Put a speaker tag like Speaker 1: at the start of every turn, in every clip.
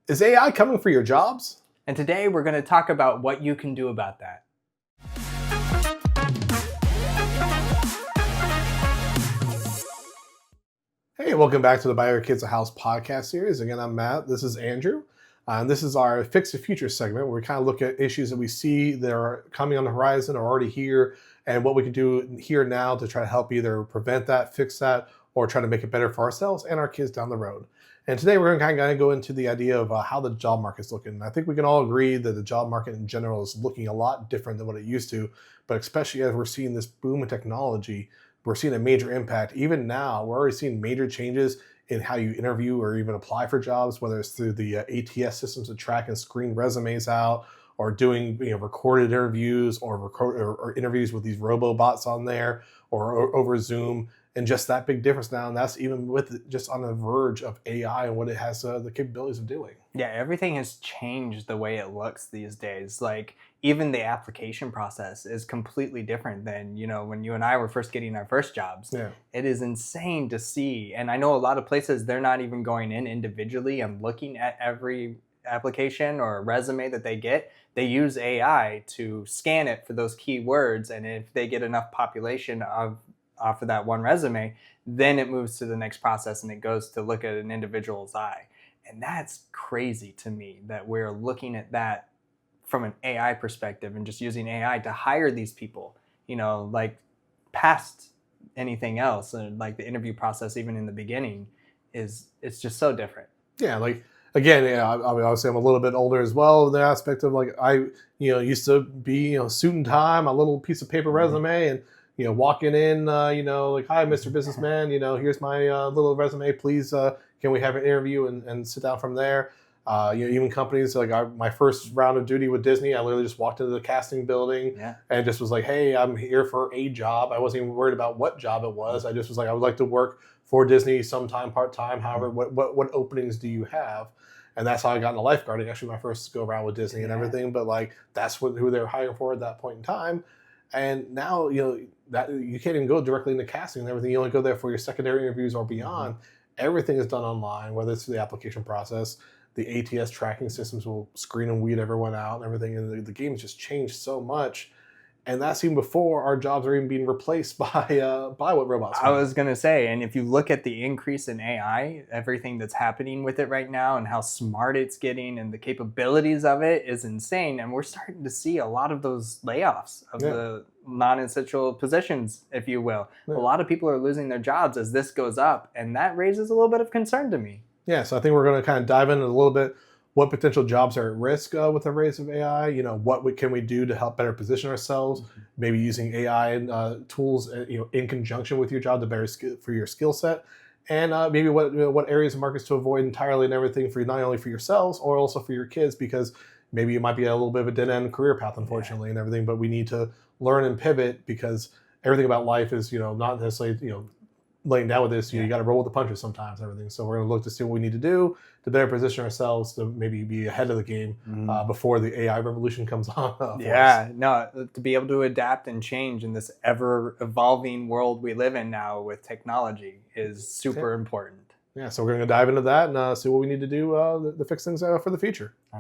Speaker 1: Is AI coming for your jobs?
Speaker 2: And today we're going to talk about what you can do about that.
Speaker 1: Hey, welcome back to the Buy Your Kids a House podcast series. Again, I'm Matt. This is Andrew. And this is our Fix the Future segment where we kind of look at issues that we see that are coming on the horizon or already here and what we can do here now to try to help either prevent that, fix that, or try to make it better for ourselves and our kids down the road. And today we're going to kind of go into the idea of how the job market's looking. And I think we can all agree that the job market in general is looking a lot different than what it used to, but especially as we're seeing this boom in technology, we're seeing a major impact. Even now, we're already seeing major changes in how you interview or even apply for jobs, whether it's through the ATS systems to track and screen resumes out, or doing recorded interviews or interviews with these robobots on there or over Zoom. And just that big difference now, and that's even with just on the verge of AI and what it has the capabilities of doing.
Speaker 2: Yeah, everything has changed the way it looks these days. Like even the application process is completely different than, when you and I were first getting our first jobs.
Speaker 1: Yeah.
Speaker 2: It is insane to see. And I know a lot of places, they're not even going in individually and looking at every application or resume that they get. They use AI to scan it for those keywords. And if they get enough population off of that one resume, then it moves to the next process and it goes to look at an individual's eye. And that's crazy to me that we're looking at that from an AI perspective and just using AI to hire these people, like past anything else. And like the interview process, even in the beginning, it's just so different.
Speaker 1: Yeah, like again, obviously I'm a little bit older as well in the aspect of like I used to be suit and tie, my little piece of paper resume, and walking in, like, hi, Mr. Businessman, here's my little resume. Please, can we have an interview and sit down from there? Even companies like my first round of duty with Disney, I literally just walked into the casting building and just was like, hey, I'm here for a job. I wasn't even worried about what job it was. I just was like, I would like to work for Disney sometime part-time. However, what openings do you have? And that's how I got into lifeguarding, actually my first go around with Disney and everything. But like, that's who they were hiring for at that point in time. And now, that you can't even go directly into casting and everything. You only go there for your secondary interviews or beyond. Everything is done online, whether it's the application process. The ATS tracking systems will screen and weed everyone out and everything. And the game's just changed so much. And that's even before our jobs are even being replaced by what robots
Speaker 2: I was going to say, and if you look at the increase in AI, everything that's happening with it right now and how smart it's getting and the capabilities of it is insane. And we're starting to see a lot of those layoffs of the non-essential positions, if you will. A lot of people are losing their jobs as this goes up, and that raises a little bit of concern to me.
Speaker 1: Yeah, so I think we're going to kind of dive into a little bit what potential jobs are at risk with the rise of AI. What can we do to help better position ourselves? Maybe using AI tools, in conjunction with your job to better for your skill set, and maybe what areas of markets to avoid entirely and everything for not only for yourselves or also for your kids, because maybe it might be a little bit of a dead end career path, unfortunately, and everything. But we need to learn and pivot because everything about life is not necessarily laying down with this. You got to roll with the punches sometimes and everything. So we're going to look to see what we need to do to better position ourselves to maybe be ahead of the game before the AI revolution comes on.
Speaker 2: To be able to adapt and change in this ever evolving world we live in now with technology is super important.
Speaker 1: Yeah, so we're going to dive into that and see what we need to do to fix things for the future.
Speaker 2: All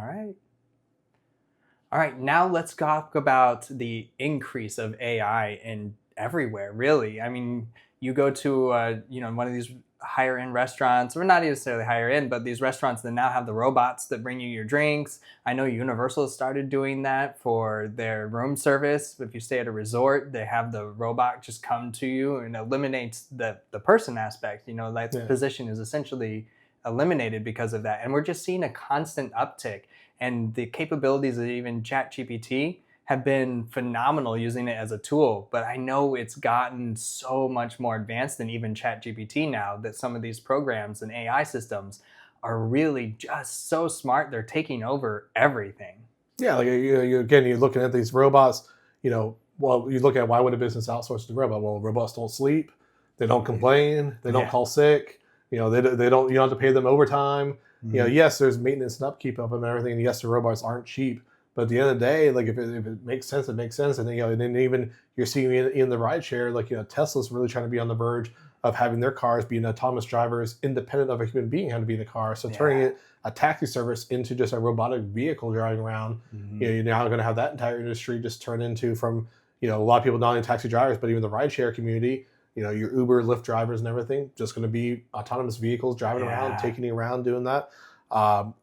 Speaker 2: right, now let's talk about the increase of AI in everywhere, really. I mean, you go to one of these higher end restaurants, or not necessarily higher end, but these restaurants that now have the robots that bring you your drinks. I know Universal has started doing that for their room service. If you stay at a resort, they have the robot just come to you and eliminates the person aspect. The position is essentially eliminated because of that. And we're just seeing a constant uptick. And the capabilities of even ChatGPT have been phenomenal using it as a tool, but I know it's gotten so much more advanced than even ChatGPT now that some of these programs and AI systems are really just so smart. They're taking over everything.
Speaker 1: Yeah, like you're looking at these robots, you look at why would a business outsource the robot? Well, robots don't sleep, they don't complain, they don't call sick, they don't, you don't have to pay them overtime. Yes, there's maintenance and upkeep of them and everything, and yes, the robots aren't cheap. But at the end of the day, like if it makes sense, it makes sense. And and then even you're seeing in the rideshare, like Tesla's really trying to be on the verge of having their cars being autonomous drivers, independent of a human being having to be in the car. So turning it a taxi service into just a robotic vehicle driving around.
Speaker 2: Mhm.
Speaker 1: You know, you're now going to have that entire industry just turn into from, you know, a lot of people, not only taxi drivers, but even the rideshare community, you know, your Uber, Lyft drivers and everything, just going to be autonomous vehicles driving around,
Speaker 2: Yeah.
Speaker 1: taking you around, doing that.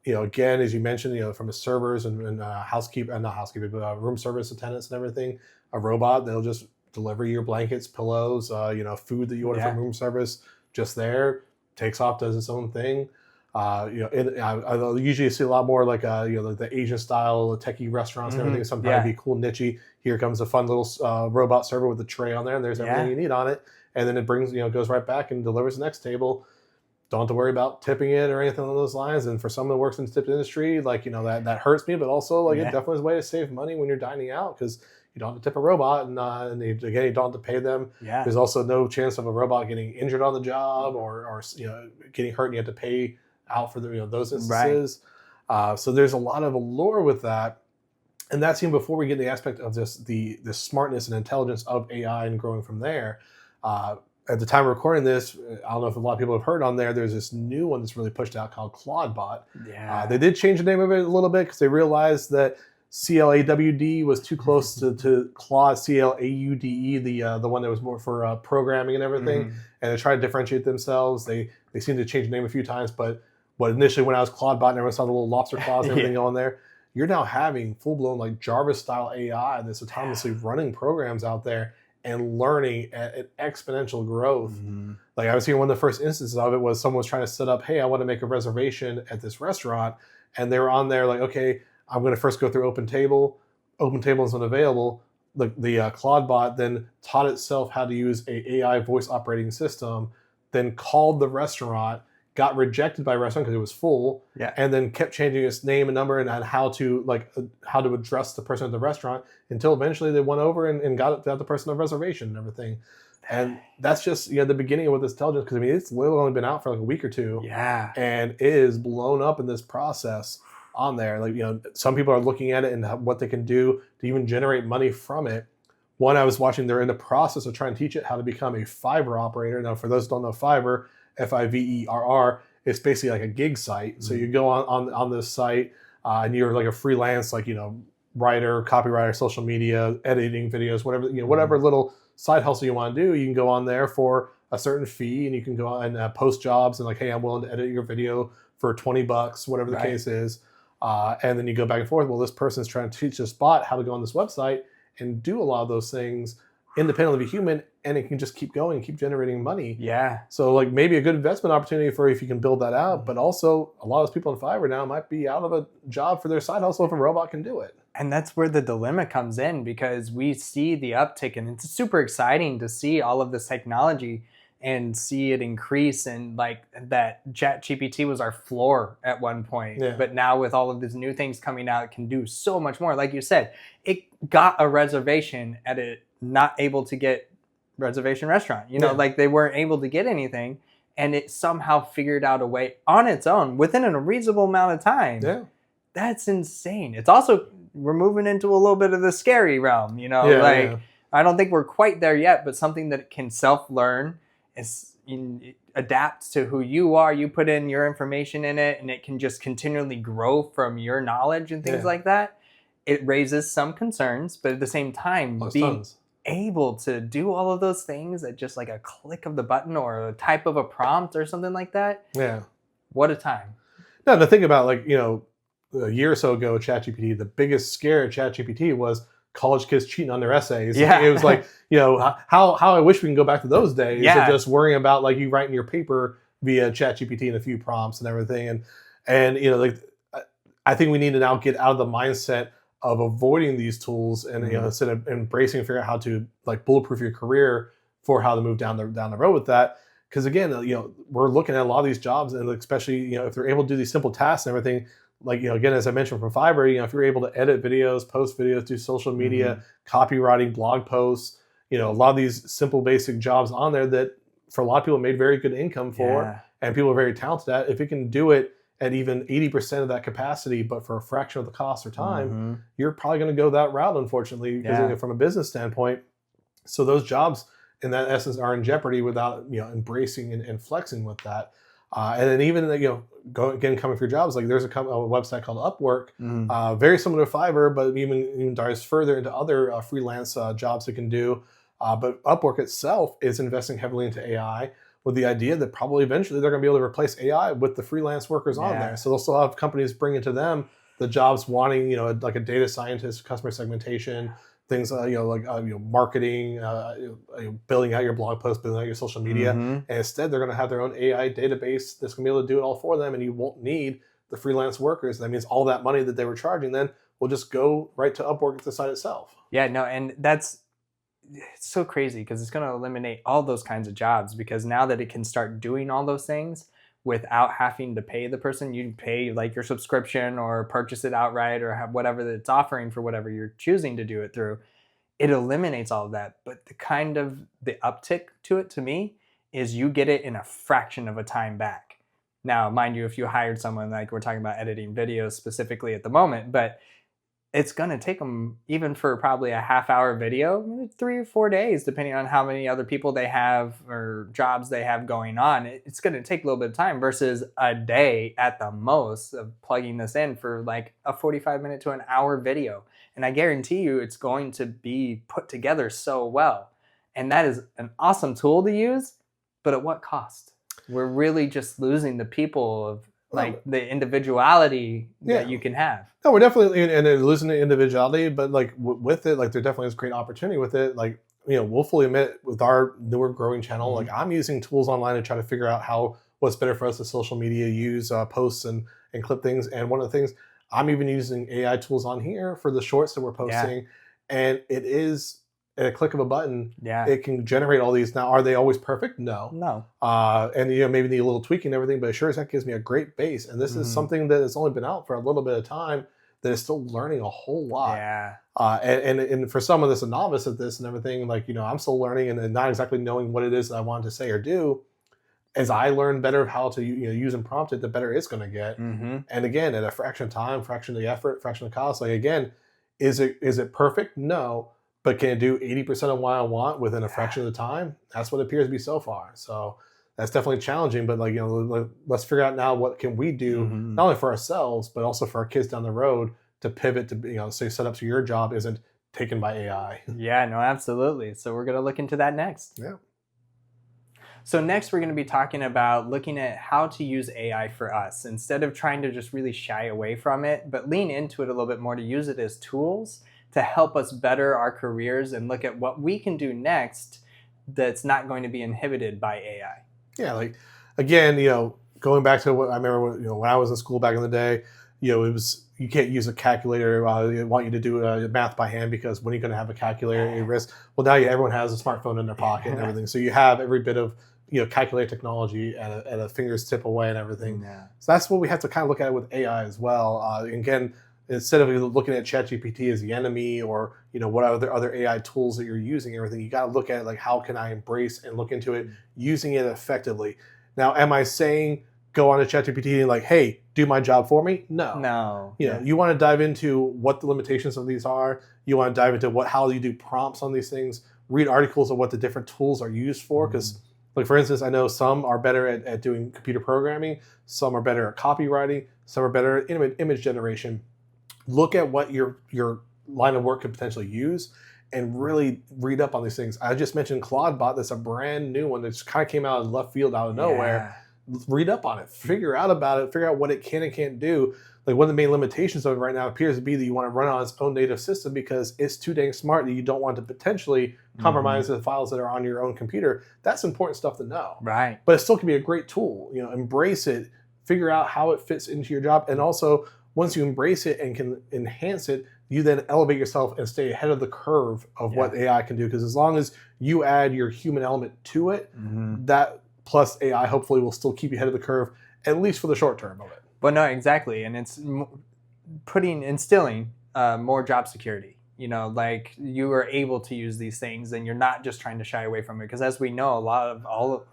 Speaker 1: You know, again, as you mentioned, you know, from the servers and housekeeping, not housekeeping, but room service attendants and everything, a robot, they'll just deliver your blankets, pillows, you know, food that you order
Speaker 2: Yeah.
Speaker 1: from room service, just there, takes off, does its own thing. You know, I usually see a lot more like, you know, like the Asian style techie restaurants and everything. Sometimes
Speaker 2: Yeah.
Speaker 1: it'd be cool, nichey. Here comes a fun little robot server with a tray on there, and there's everything
Speaker 2: Yeah.
Speaker 1: you need on it. And then it brings, you know, goes right back and delivers the next table. Don't have to worry about tipping it or anything along those lines. And for someone that works in the tip industry, like, you know, that hurts me, but also like it
Speaker 2: Yeah.
Speaker 1: definitely is a way to save money when you're dining out, because you don't have to tip a robot, and again, you don't have to pay them.
Speaker 2: Yeah.
Speaker 1: There's also no chance of a robot getting injured on the job or you know, getting hurt, and you have to pay out for the, you know, those instances. So there's a lot of allure with that. And that's even before we get the aspect of the smartness and intelligence of AI and growing from there. At the time of recording this, I don't know if a lot of people have heard on there, there's this new one that's really pushed out called Claudebot.
Speaker 2: Yeah.
Speaker 1: They did change the name of it a little bit because they realized that CLAWD was too close to Claude, CLAUDE, the one that was more for programming and everything.
Speaker 2: Mhm.
Speaker 1: And they tried to differentiate themselves. They seemed to change the name a few times, but what initially when I was Claudebot and everyone saw the little lobster claws and everything
Speaker 2: Yeah.
Speaker 1: on there, you're now having full-blown like Java-style AI that's autonomously running programs out there and learning at an exponential growth.
Speaker 2: Mhm.
Speaker 1: Like I was seeing one of the first instances of it was someone was trying to set up, hey, I want to make a reservation at this restaurant. And they were on there like, okay, I'm going to first go through OpenTable. OpenTable is unavailable. The Claudebot then taught itself how to use a AI voice operating system, then called the restaurant, got rejected by a restaurant because it was full,
Speaker 2: Yeah.
Speaker 1: and then kept changing its name and number and how to address the person at the restaurant until eventually they went over and got the person a reservation and everything. And that's just, you know, the beginning of what this intelligence, because I mean it's literally only been out for like a week or two,
Speaker 2: Yeah.
Speaker 1: and it is blown up in this process on there. Like, you know, some people are looking at it and what they can do to even generate money from it. One I was watching, they're in the process of trying to teach it how to become a Fiverr operator. Now, for those who don't know Fiverr, Fiverr, it's basically like a gig site. So you go on this site and you're like a freelance, like, you know, writer, copywriter, social media, editing videos, whatever, you know, whatever little side hustle you want to do, you can go on there for a certain fee, and you can go on and post jobs and like, hey, I'm willing to edit your video for $20, whatever the
Speaker 2: Right.
Speaker 1: case is. And then you go back and forth. Well, this person's trying to teach this bot how to go on this website and do a lot of those things independently of a human, and it can just keep going, keep generating money.
Speaker 2: Yeah.
Speaker 1: So like maybe a good investment opportunity for if you can build that out, but also a lot of those people on Fiverr now might be out of a job for their side hustle if a robot can do it.
Speaker 2: And that's where the dilemma comes in, because we see the uptick, and it's super exciting to see all of this technology and see it increase. And like that ChatGPT was our floor at one point,
Speaker 1: Yeah.
Speaker 2: but now with all of these new things coming out, it can do so much more. Like you said, it got a reservation at a not able to get reservation restaurant. You know,
Speaker 1: Yeah.
Speaker 2: like they weren't able to get anything, and it somehow figured out a way on its own within a reasonable amount of time.
Speaker 1: Yeah.
Speaker 2: That's insane. It's also, we're moving into a little bit of the scary realm, you know,
Speaker 1: Yeah,
Speaker 2: like
Speaker 1: yeah.
Speaker 2: I don't think we're quite there yet, but something that can self-learn, it adapts to who you are. You put in your information in it, and it can just continually grow from your knowledge and things
Speaker 1: Yeah.
Speaker 2: like that. It raises some concerns, but at the same time,
Speaker 1: There's
Speaker 2: being
Speaker 1: tons.
Speaker 2: able to do all of those things at just like a click of the button or a type of a prompt or something like that,
Speaker 1: Yeah.
Speaker 2: what a time.
Speaker 1: No, to think about, like, you know, a year or so ago, ChatGPT, the biggest scare at ChatGPT was college kids cheating on their essays.
Speaker 2: Yeah.
Speaker 1: It was like, you know, how I wish we can go back to those days
Speaker 2: Yeah.
Speaker 1: of just worrying about like you writing your paper via ChatGPT and a few prompts and everything. And you know, like I think we need to now get out of the mindset of avoiding these tools and, you know, instead of embracing and figure out how to like bulletproof your career for how to move down the road with that. Because again, you know, we're looking at a lot of these jobs, and especially, you know, if they're able to do these simple tasks and everything, like, you know, again, as I mentioned from Fiverr, you know, if you're able to edit videos, post videos, do social media, copywriting, blog posts, you know, a lot of these simple, basic jobs on there that for a lot of people made very good income for,
Speaker 2: Yeah.
Speaker 1: and people are very talented at, if it can do it at even 80% of that capacity, but for a fraction of the cost or time, you're probably going to go that route, unfortunately, because
Speaker 2: Yeah.
Speaker 1: from a business standpoint. So those jobs in that essence are in jeopardy without, you know, embracing and flexing with that. And then even coming for your jobs, like there's a website called Upwork,
Speaker 2: Mhm.
Speaker 1: very similar to Fiverr, but even dives further into other freelance jobs you can do. But Upwork itself is investing heavily into AI with the idea that probably eventually they're going to be able to replace AI with the freelance workers on there.
Speaker 2: Yeah.
Speaker 1: So they'll still have companies bringing to them the jobs wanting, like a data scientist, customer segmentation, things marketing, building out your blog posts, building out your social media.
Speaker 2: Mhm.
Speaker 1: And instead, they're going to have their own AI database that's going to be able to do it all for them, and you won't need the freelance workers. That means all that money that they were charging then will just go right to Upwork at the site itself.
Speaker 2: Yeah, no, and it's so crazy because it's going to eliminate all those kinds of jobs because now that it can start doing all those things without having to pay the person, you pay like your subscription or purchase it outright or have whatever that it's offering for whatever you're choosing to do it through. It eliminates all of that. But the uptick to it to me is you get it in a fraction of a time back. Now, mind you, if you hired someone like we're talking about editing videos specifically at the moment, but it's going to take them even for probably a half-hour video 3 or 4 days depending on how many other people they have or jobs they have going on. It's going to take a little bit of time versus a day at the most of plugging this in for like a 45-minute to an hour video, and I guarantee you it's going to be put together so well. And that is an awesome tool to use, but at what cost? We're really just losing the people of like the individuality that you can have.
Speaker 1: No, we're definitely and they're losing the individuality, but like with it, like there definitely is great opportunity with it. Like we'll fully admit with our newer growing channel, like I'm using tools online to try to figure out what's better for us to social media use posts and clip things. And one of the things I'm even using AI tools on here for the shorts that we're posting, and it is at a click of a button.
Speaker 2: Yeah.
Speaker 1: It can generate all these. Now, are they always perfect? No.
Speaker 2: No.
Speaker 1: And maybe need a little tweaking and everything, but sure as heck gives me a great base. And this is something that has only been out for a little bit of time that is still learning a whole lot.
Speaker 2: Yeah.
Speaker 1: And for someone that's a novice at this and everything, like, I'm still learning and not exactly knowing what it is that I want to say or do. As I learn better of how to use and prompt it, the better it's going to get. And again, at a fraction of time, fraction of the effort, fraction of cost, like again, is it perfect? No. But can it do 80% of what I want within a fraction of the time? That's what it appears to be so far. So that's definitely challenging. But let's figure out now what can we do not only for ourselves but also for our kids down the road to pivot to say set up so your job isn't taken by AI.
Speaker 2: Yeah, no, absolutely. So we're going to look into that next.
Speaker 1: Yeah.
Speaker 2: So next we're going to be talking about looking at how to use AI for us instead of trying to just really shy away from it, but lean into it a little bit more to use it as tools to help us better our careers and look at what we can do next that's not going to be inhibited by AI.
Speaker 1: Yeah, like again, going back to what I remember when I was in school back in the day, it was you can't use a calculator. They want you to do math by hand because when are you going to have a calculator at your wrist? Well, now everyone has a smartphone in their pocket and everything, so you have every bit of calculator technology at a finger's tip away and everything.
Speaker 2: Yeah.
Speaker 1: So that's what we have to kind of look at with AI as well. Again, instead of looking at ChatGPT as the enemy or what other AI tools that you're using, everything, you got to look at it like how can I embrace and look into it, using it effectively. Now, am I saying go on to ChatGPT and like, hey, do my job for me? No. You want to dive into what the limitations of these are. You want to dive into how you do prompts on these things. Read articles of what the different tools are used for. Because, like for instance, I know some are better at doing computer programming. Some are better at copywriting. Some are better at image generation. Look at what your line of work could potentially use and really read up on these things. I just mentioned Claudebot. That's a brand new one that just kind of came out of left field, out of nowhere. Read up on it, figure out about it, figure out what it can and can't do. Like one of the main limitations of it right now appears to be that you want to run on its own native system because it's too dang smart that you don't want to potentially compromise the files that are on your own computer. That's important stuff to know.
Speaker 2: Right.
Speaker 1: But it still can be a great tool. Embrace it, figure out how it fits into your job, and also once you embrace it and can enhance it, you then elevate yourself and stay ahead of the curve of what AI can do. Because as long as you add your human element to it, that plus AI hopefully will still keep you ahead of the curve, at least for the short term of it.
Speaker 2: But no, exactly. And it's instilling more job security. Like you are able to use these things and you're not just trying to shy away from it. Because as we know,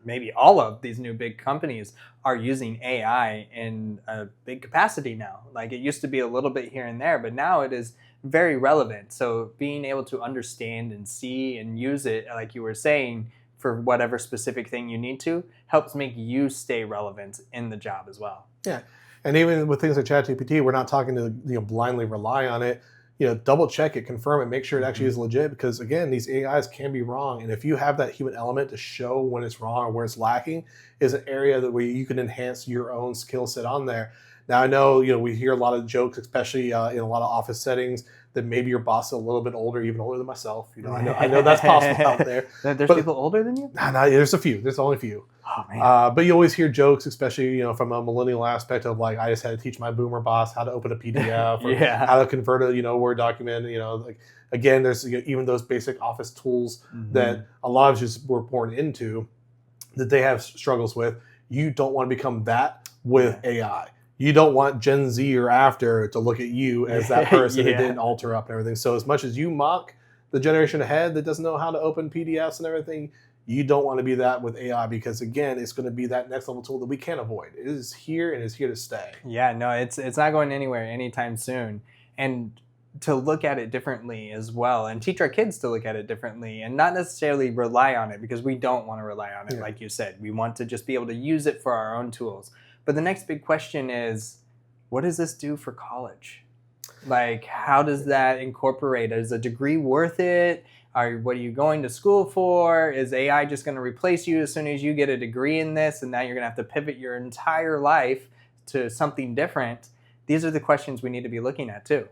Speaker 2: maybe all of these new big companies are using AI in a big capacity now. Like it used to be a little bit here and there, but now it is very relevant. So being able to understand and see and use it, like you were saying, for whatever specific thing you need to helps make you stay relevant in the job as well.
Speaker 1: Yeah. And even with things like ChatGPT, we're not talking to blindly rely on it. Double check it, confirm it, make sure it actually is legit. Because again, these AIs can be wrong, and if you have that human element to show when it's wrong or where it's lacking, is an area that where you can enhance your own skill set on there. Now I know we hear a lot of jokes, especially in a lot of office settings, that maybe your boss is a little bit older, even older than myself. I know that's possible out there.
Speaker 2: There's people older than you?
Speaker 1: No, there's a few. There's only a few.
Speaker 2: Oh, man.
Speaker 1: But you always hear jokes, especially from a millennial aspect of like, I just had to teach my boomer boss how to open a PDF or how to convert a Word document. Like again, there's even those basic office tools that a lot of us just were born into that they have struggles with. You don't want to become that with AI. You don't want Gen Z or after to look at you as that person that didn't alter up and everything. So as much as you mock the generation ahead that doesn't know how to open PDFs and everything, you don't want to be that with AI, because again, it's going to be that next level tool that we can't avoid. It is here and it's here to stay.
Speaker 2: Yeah, no, it's not going anywhere anytime soon. And to look at it differently as well, and teach our kids to look at it differently, and not necessarily rely on it, because we don't want to rely on it. Like you said, we want to just be able to use it for our own tools. But the next big question is, what does this do for college? Like, how does that incorporate? Is a degree worth it? What are you going to school for? Is AI just going to replace you as soon as you get a degree in this, and now you're going to have to pivot your entire life to something different? These are the questions we need to be looking at too.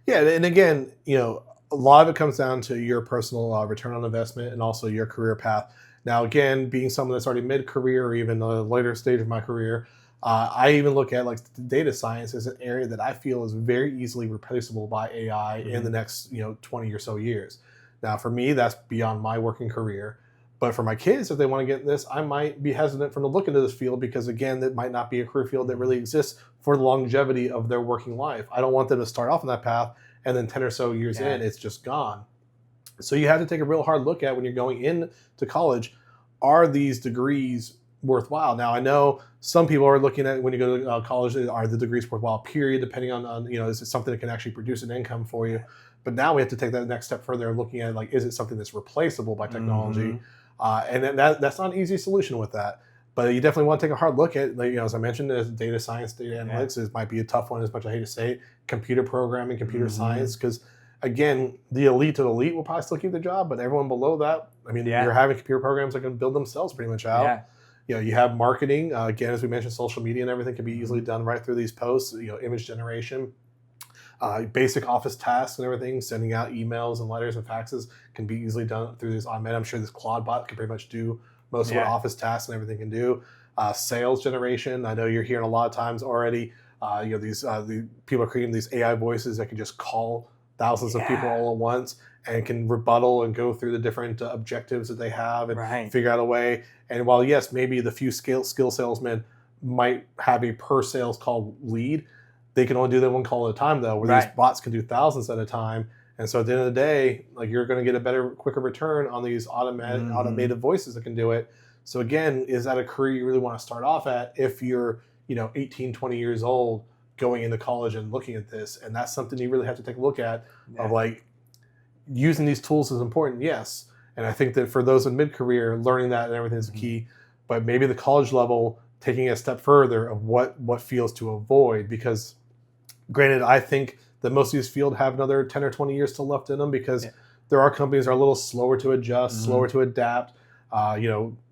Speaker 1: Yeah, and again, a lot of it comes down to your personal return on investment and also your career path. Now, again, being someone that's already mid-career or even a later stage of my career, I even look at like data science as an area that I feel is very easily replaceable by AI in the next 20 or so years. Now, for me, that's beyond my working career. But for my kids, if they want to get in this, I might be hesitant from to look into this field, because again, that might not be a career field that really exists for the longevity of their working life. I don't want them to start off on that path and then 10 or so years in, it's just gone. So you have to take a real hard look at when you're going into college, are these degrees worthwhile? Now, I know some people are looking at when you go to college, are the degrees worthwhile, period, depending on is it something that can actually produce an income for you? But now we have to take that next step further and looking at like, is it something that's replaceable by technology? And that's not an easy solution with that. But you definitely want to take a hard look at, like, as I mentioned, as data science, data analytics might be a tough one, as much as I hate to say it, computer programming, computer science, because again, the elite to the elite will probably still keep the job, but everyone below that, I mean, you're having computer programs that can build themselves pretty much out. You have marketing, again, as we mentioned, social media and everything can be easily done right through these posts, image generation. Basic office tasks and everything, sending out emails and letters and faxes can be easily done through this automated. I'm sure this Claude bot can pretty much do most of what office tasks and everything can do. Sales generation, I know you're hearing a lot of times already. These the people are creating these AI voices that can just call thousands of people all at once and can rebuttal and go through the different objectives that they have and figure out a way. And while yes, maybe the few skill salesmen might have a per sales call lead, they can only do that one call at a time, though, where these bots can do thousands at a time. And so at the end of the day, like, you're going to get a better, quicker return on these automated voices that can do it. So again, is that a career you really want to start off at if you're 18, 20 years old going into college and looking at this? And that's something you really have to take a look at of like, using these tools is important, yes. And I think that for those in mid-career, learning that and everything is key. But maybe the college level, taking it a step further of what fields to avoid, because granted, I think that most of these fields have another 10 or 20 years still left in them, because there are companies that are a little slower to adjust, slower to adapt.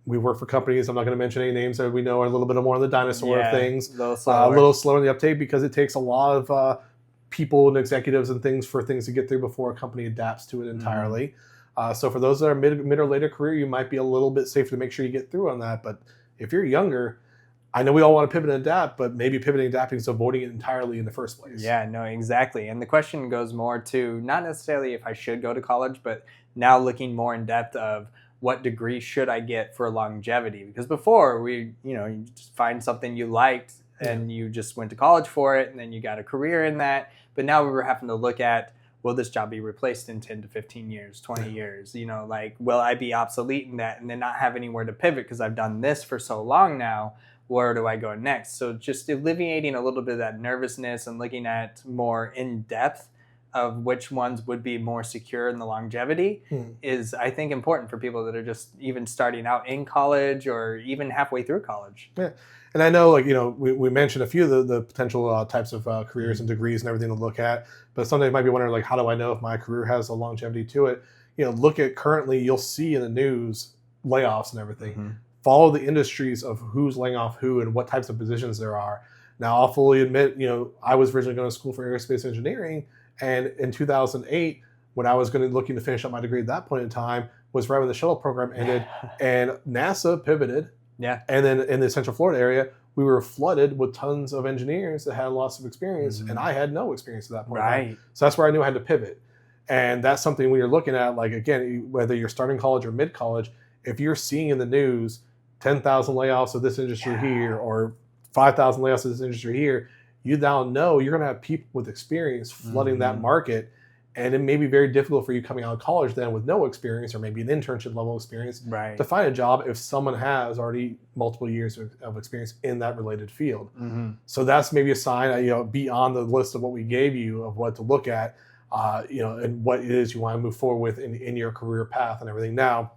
Speaker 1: We work for companies, I'm not going to mention any names, that we know are a little bit more on the dinosaur of things. A little slower in the uptake, because it takes a lot of people and executives and things for things to get through before a company adapts to it entirely. So for those that are mid or later career, you might be a little bit safer to make sure you get through on that. But if you're younger, I know we all want to pivot and adapt, but maybe pivoting and adapting is avoiding it entirely in the first place. Yeah,
Speaker 2: no, exactly. And the question goes more to not necessarily if I should go to college, but now looking more in depth of what degree should I get for longevity? Because before you just find something you liked and you just went to college for it and then you got a career in that. But now we were having to look at, will this job be replaced in 10 to 15 years, 20 years? Like, will I be obsolete in that and then not have anywhere to pivot because I've done this for so long now? Where do I go next? So just alleviating a little bit of that nervousness and looking at more in depth of which ones would be more secure in the longevity is, I think, important for people that are just even starting out in college or even halfway through college.
Speaker 1: Yeah. And I know, like, we mentioned a few of the potential types of careers and degrees and everything to look at, but somebody might be wondering, like, how do I know if my career has a longevity to it? Look at currently, you'll see in the news layoffs and everything. Follow the industries of who's laying off who and what types of positions there are. Now, I'll fully admit, I was originally going to school for aerospace engineering, and in 2008, when I was looking to finish up my degree at that point in time, was right when the shuttle program ended, and NASA pivoted.
Speaker 2: Yeah.
Speaker 1: And then in the Central Florida area, we were flooded with tons of engineers that had lots of experience, and I had no experience at that point.
Speaker 2: Right.
Speaker 1: So that's where I knew I had to pivot. And that's something when you're looking at, like, again, whether you're starting college or mid-college, if you're seeing in the news 10,000 layoffs of this industry here or 5,000 layoffs of this industry here, you now know you're going to have people with experience flooding that market. And it may be very difficult for you coming out of college then with no experience or maybe an internship level experience to find a job if someone has already multiple years of experience in that related field. So that's maybe a sign, beyond the list of what we gave you of what to look at, and what it is you want to move forward with in your career path and everything. Now,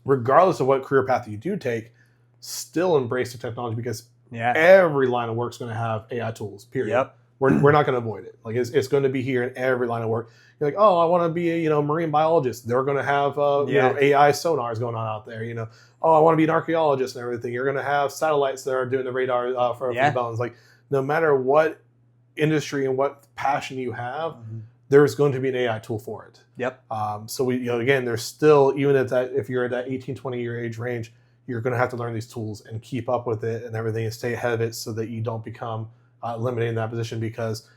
Speaker 1: regardless of what career path you do take, still embrace the technology, because every line of work is going to have AI tools, period. We're not going to avoid it. Like, it's going to be here in every line of work. You're like, oh, I want to be a marine biologist. They're going to have AI sonars going on out there. Oh, I want to be an archaeologist and everything. You're going to have satellites that are doing the radar for the bones. Like, no matter what industry and what passion you have, there's going to be an AI tool for it. So we, again, there's still, even if you're at that 18, 20 year age range, you're going to have to learn these tools and keep up with it and everything and stay ahead of it so that you don't become limited in that position, because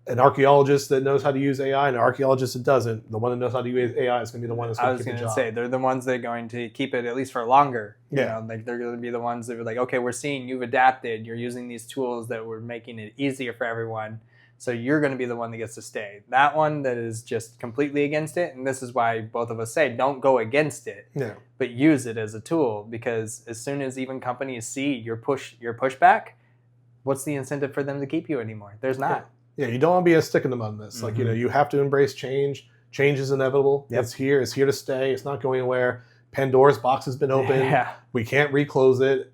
Speaker 1: an archaeologist that knows how to use AI and an archaeologist that doesn't, the one that knows how to use AI is going to be the one that's going to keep the job. I was going to
Speaker 2: say, they're the ones that are going to keep it at least for longer. Like, they're going to be the ones that are like, okay, we're seeing you've adapted. You're using these tools that were making it easier for everyone. So you're going to be the one that gets to stay. That one that is just completely against it, and this is why both of us say don't go against it, but use it as a tool, because as soon as even companies see your pushback, what's the incentive for them to keep you anymore? There's not.
Speaker 1: Yeah, you don't want to be a stick in the mud in this. Like, you have to embrace change. Change is inevitable. It's here. It's here to stay. It's not going anywhere. Pandora's box has been opened. We can't reclose it.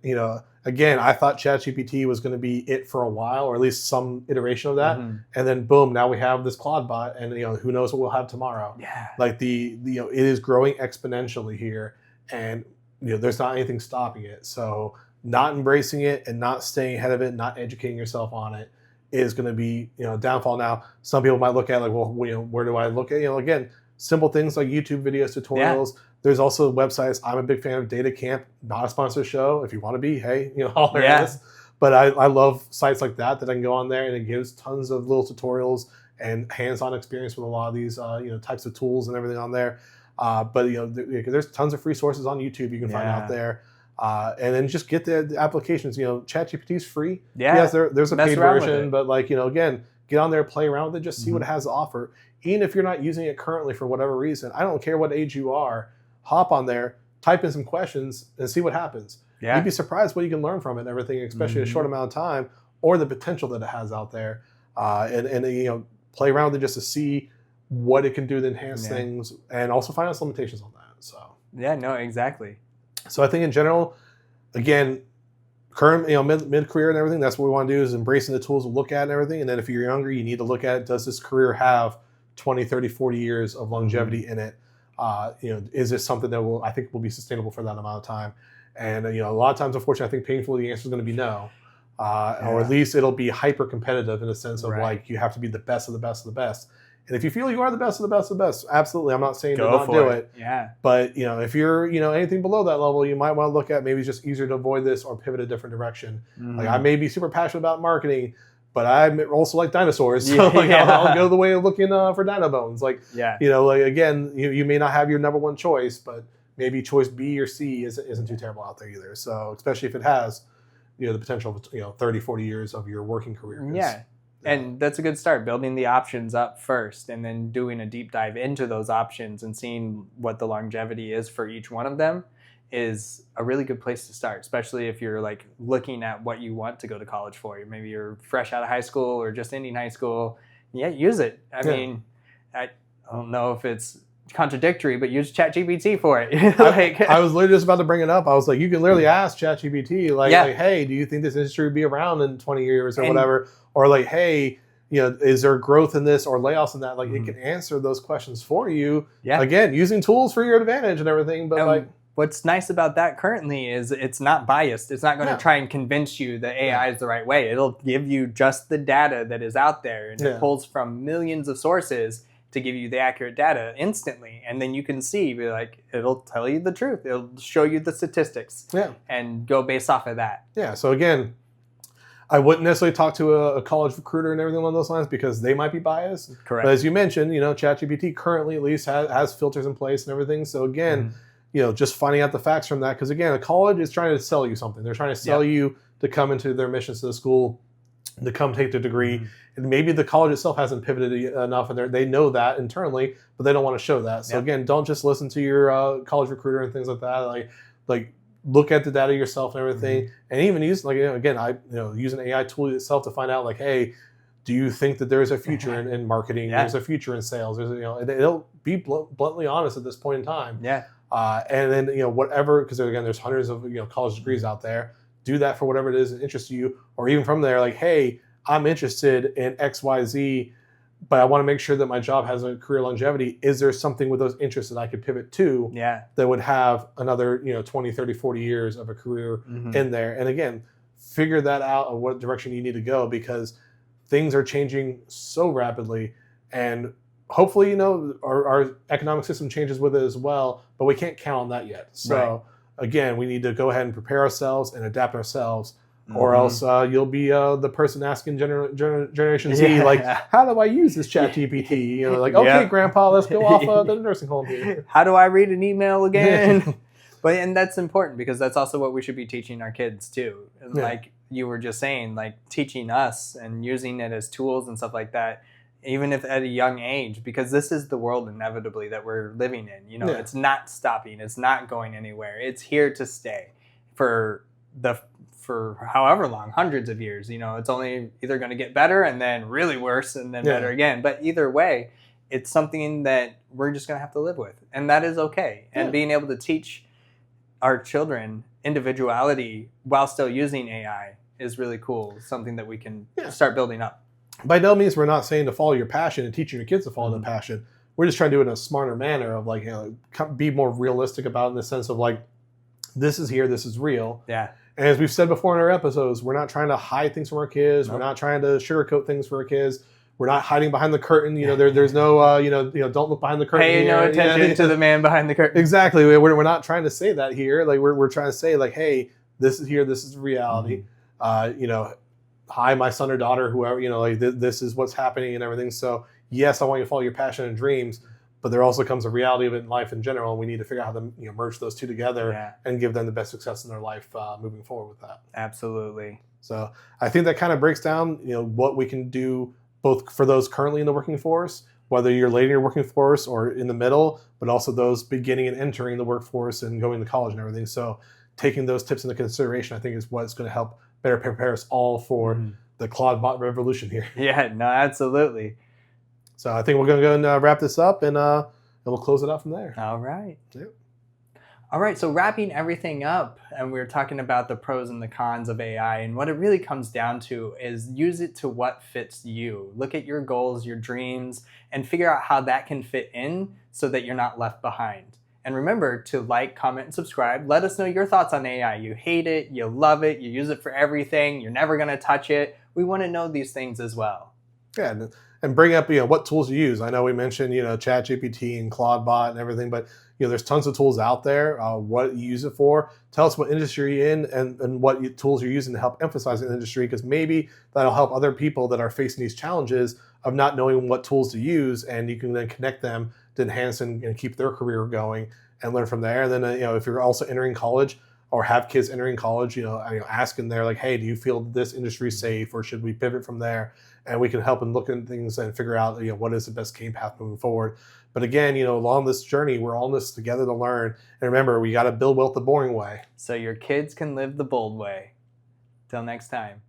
Speaker 1: Again, I thought ChatGPT was going to be it for a while, or at least some iteration of that. And then boom, now we have this Claude bot, and who knows what we'll have tomorrow. Like, it is growing exponentially here, and there's not anything stopping it. So not embracing it and not staying ahead of it, not educating yourself on it, is going to be downfall. Now, some people might look at, like, well, where do I look at? Again, simple things like YouTube videos, tutorials. There's also websites. I'm a big fan of Data Camp, not a sponsored show. If you want to be, hey, holler at us. But I love sites like that I can go on there, and it gives tons of little tutorials and hands-on experience with a lot of these types of tools and everything on there. But there's tons of free sources on YouTube you can find out there. And then just get the applications. ChatGPT is free. Yes, there's a paid version, but again, get on there, play around with it, just see what it has to offer. Even if you're not using it currently for whatever reason, I don't care what age you are, hop on there, type in some questions, and see what happens. You'd be surprised what you can learn from it and everything, especially in a short amount of time, or the potential that it has out there. And play around with it just to see what it can do to enhance things, and also find out some limitations on that. So
Speaker 2: exactly.
Speaker 1: So I think in general, again, current, mid-career and everything, that's what we want to do, is embracing the tools to look at and everything. And then if you're younger, you need to look at, does this career have 20, 30, 40 years of longevity in it? Is this something that I think will be sustainable for that amount of time? And, a lot of times, unfortunately, I think painfully the answer is going to be no. Or at least it'll be hyper competitive in a sense of like, you have to be the best of the best of the best. And if you feel you are the best of the best of the best, absolutely. I'm not saying to not do it. But, if you're, anything below that level, you might want to look at maybe it's just easier to avoid this or pivot a different direction. Like, I may be super passionate about marketing, but I also like dinosaurs. So I'll go the way of looking for dino bones. Again, you may not have your number one choice, but maybe choice B or C isn't too terrible out there either. So especially if it has, the potential of 30, 40 years of your working career.
Speaker 2: And that's a good start, building the options up first and then doing a deep dive into those options and seeing what the longevity is for each one of them is a really good place to start, especially if you're like looking at what you want to go to college for. Maybe you're fresh out of high school or just ending high school. Use it. I mean, I don't know if it's contradictory, but use ChatGPT for it.
Speaker 1: I was literally just about to bring it up. I was like, you can literally ask ChatGPT, like,
Speaker 2: Yeah.
Speaker 1: like, hey, do you think this industry will be around in 20 years or
Speaker 2: And-
Speaker 1: whatever? Or like, hey, is there growth in this or layoffs in that? Like, it can answer those questions for you.
Speaker 2: Yeah.
Speaker 1: Again, using tools for your advantage and everything. But like,
Speaker 2: what's nice about that currently is it's not biased. It's not going to try and convince you that AI is the right way. It'll give you just the data that is out there, and it pulls from millions of sources to give you the accurate data instantly. And then you can see, like, it'll tell you the truth. It'll show you the statistics and go based off of that.
Speaker 1: Yeah. So again, I wouldn't necessarily talk to a college recruiter and everything along those lines because they might be biased.
Speaker 2: Correct.
Speaker 1: But as you mentioned, ChatGPT currently at least has filters in place and everything. So again, just finding out the facts from that. Because again, a college is trying to sell you something. They're trying to sell you to come into their missions to the school, to come take the degree. And maybe the college itself hasn't pivoted enough, and they know that internally, but they don't want to show that. So again, don't just listen to your college recruiter and things like that. Like look at the data yourself and everything, and even use use an AI tool itself to find out, like, hey, do you think that there is a future in marketing? There's a future in sales. It'll be bluntly honest at this point in time. And then whatever, because again, there's hundreds of college degrees out there. Do that for whatever it is that interests you, or even from there, like, hey, I'm interested in XYZ, but I want to make sure that my job has a career longevity. Is there something with those interests that I could pivot to that would have another 20, 30, 40 years of a career in there? And again, figure that out of what direction you need to go, because things are changing so rapidly, and hopefully our economic system changes with it as well, but we can't count on that yet. So again, we need to go ahead and prepare ourselves and adapt ourselves, or else you'll be the person asking Generation Z, like, how do I use this ChatGPT? Like, okay, Grandpa, let's go off the nursing home here.
Speaker 2: How do I read an email again? And that's important, because that's also what we should be teaching our kids too. Like you were just saying, like teaching us and using it as tools and stuff like that, even if at a young age, because this is the world inevitably that we're living in. It's not stopping. It's not going anywhere. It's here to stay for however long, hundreds of years. It's only either going to get better and then really worse and then better again. But either way, it's something that we're just going to have to live with, and that is okay. And being able to teach our children individuality while still using AI is really cool. Something that we can start building up.
Speaker 1: By no means we're not saying to follow your passion and teaching your kids to follow the passion. We're just trying to do it in a smarter manner of like, be more realistic about it, in the sense of like, this is here, this is real. And as we've said before in our episodes, we're not trying to hide things from our kids. We're not trying to sugarcoat things for our kids. We're not hiding behind the curtain. There's no, don't look behind the curtain.
Speaker 2: Pay no attention to the man behind the curtain.
Speaker 1: Exactly. We're not trying to say that here. Like we're trying to say, like, hey, this is here. This is reality. Hi, my son or daughter, whoever, this is what's happening and everything. So yes, I want you to follow your passion and dreams, but there also comes a reality of it in life in general. And we need to figure out how to merge those two together and give them the best success in their life moving forward with that.
Speaker 2: Absolutely.
Speaker 1: So I think that kind of breaks down, what we can do both for those currently in the working force, whether you're late in your working force or in the middle, but also those beginning and entering the workforce and going to college and everything. So taking those tips into consideration, I think, is what's going to help better prepare us all for the Claude bot revolution here.
Speaker 2: Yeah, no, absolutely.
Speaker 1: So I think we're going to go and wrap this up, and we'll close it out from there.
Speaker 2: All right.
Speaker 1: Yep.
Speaker 2: All right, so wrapping everything up, and we're talking about the pros and the cons of AI, and what it really comes down to is use it to what fits you. Look at your goals, your dreams, and figure out how that can fit in so that you're not left behind. And remember to like, comment, and subscribe. Let us know your thoughts on AI. You hate it, you love it, you use it for everything, you're never going to touch it. We want to know these things as well.
Speaker 1: Yeah, and bring up what tools you use. I know we mentioned ChatGPT and Claude bot and everything, but there's tons of tools out there. What you use it for? Tell us what industry you're in and what tools you're using to help emphasize the industry, because maybe that'll help other people that are facing these challenges of not knowing what tools to use, and you can then connect them to enhance and keep their career going and learn from there. And then if you're also entering college or have kids entering college, ask them there, like, hey, do you feel this industry is safe, or should we pivot from there? And we can help and look at things and figure out what is the best game path moving forward. But again, along this journey, we're all in this together to learn. And remember, we got to build wealth the boring way,
Speaker 2: so your kids can live the bold way. Till next time.